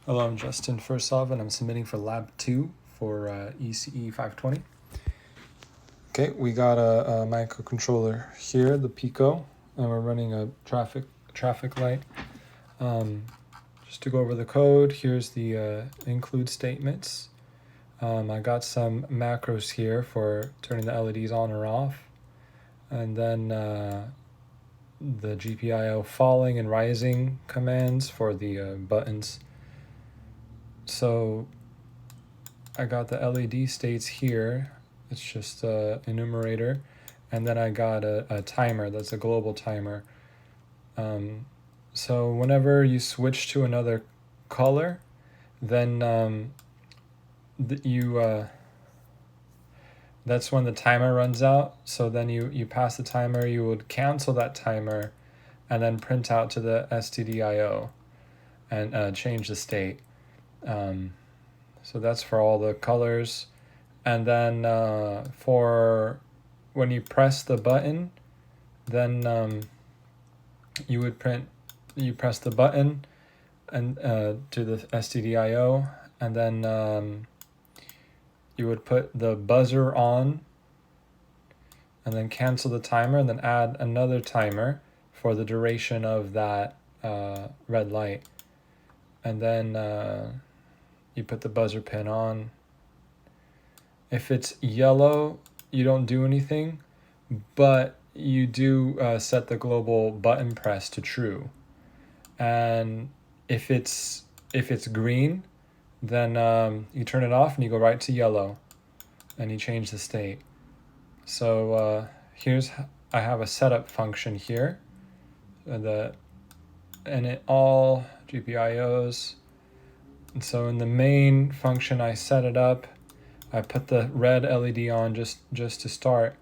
Hello, I'm Justin Fursov, and I'm submitting for Lab 2 for ECE 520. Okay, we got a microcontroller here, the Pico, and we're running a traffic light. Just to go over the code, here's the include statements. I got some macros here for turning the LEDs on or off, and then the GPIO falling and rising commands for the buttons. So I got the LED states here. It's just a enumerator, and then I got a timer. That's a global timer. So whenever you switch to another color, then that's when the timer runs out. So then you pass the timer, you would cancel that timer, and then print out to the STDIO and change the state. So that's for all the colors. And then for when you press the button, then you press the button and to the STDIO, and then you would put the buzzer on and then cancel the timer and then add another timer for the duration of that red light. And then you put the buzzer pin on. If it's yellow, you don't do anything, but you do set the global button press to true. And if it's green, then you turn it off and you go right to yellow, and you change the state. So I have a setup function here, and it all GPIOs. And so in the main function, I set it up. I put the red LED on just to start,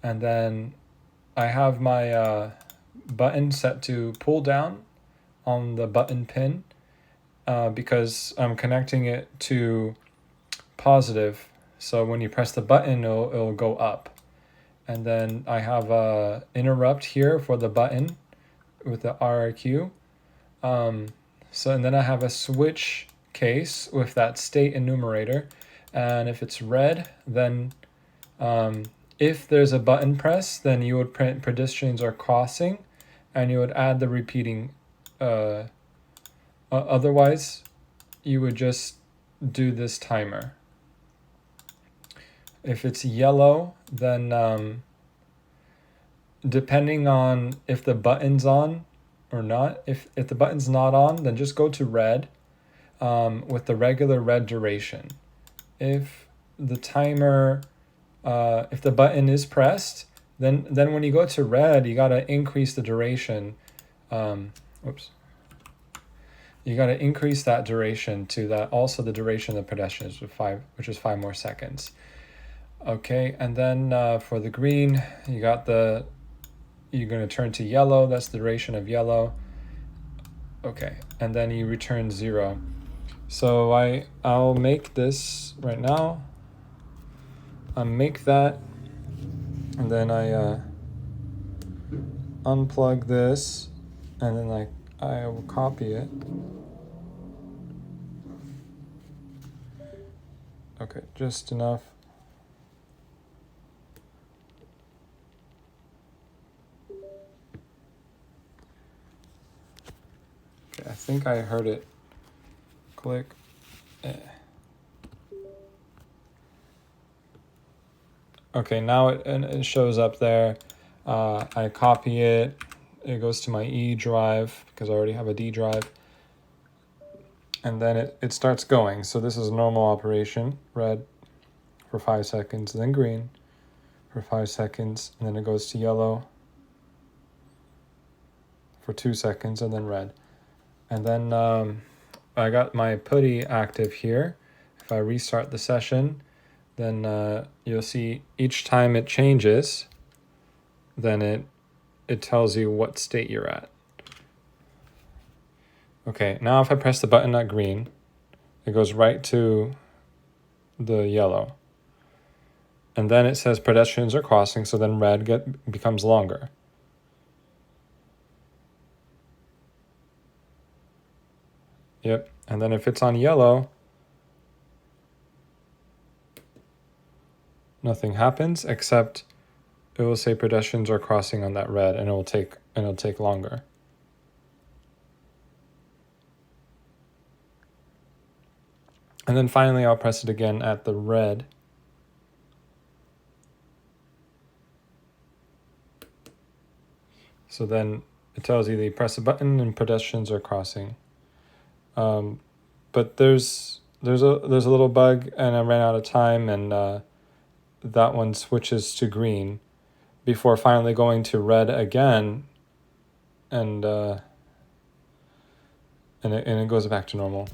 and then I have my button set to pull down on the button pin because I'm connecting it to positive. So when you press the button, it'll go up. And then I have a interrupt here for the button with the RRQ. And then I have a switch case with that state enumerator. And if it's red, then if there's a button press, then you would print pedestrians are crossing, and you would add the repeating. Otherwise, you would just do this timer. If it's yellow, then depending on if the button's on or not, if the button's not on, then just go to red with the regular red duration. If the timer, if the button is pressed, then when you go to red, you gotta increase the duration. You gotta increase that duration to that. Also, the duration of the pedestrians which is 5 more seconds. Okay, and then for the green, you're gonna turn to yellow. That's the duration of yellow. Okay, and then you return 0. So I'll make this right now. I'll make that, and then I unplug this, and then I will copy it. Okay, just enough. Okay, I think I heard it. Click. Okay, now it shows up there. I copy it. It goes to my E drive because I already have a D drive. And then it starts going. So this is a normal operation. Red for 5 seconds, then green for 5 seconds, and then it goes to yellow for 2 seconds, and then red. And then I got my putty active here. If I restart the session, then you'll see each time it changes, then it tells you what state you're at. Okay, now if I press the button at green, it goes right to the yellow. And then it says pedestrians are crossing, so then red becomes longer. Yep. And then if it's on yellow, nothing happens except it will say pedestrians are crossing on that red, and it'll take longer. And then finally I'll press it again at the red. So then it tells you that you press a button and pedestrians are crossing. But there's a little bug, and I ran out of time, and that one switches to green before finally going to red again, and it goes back to normal.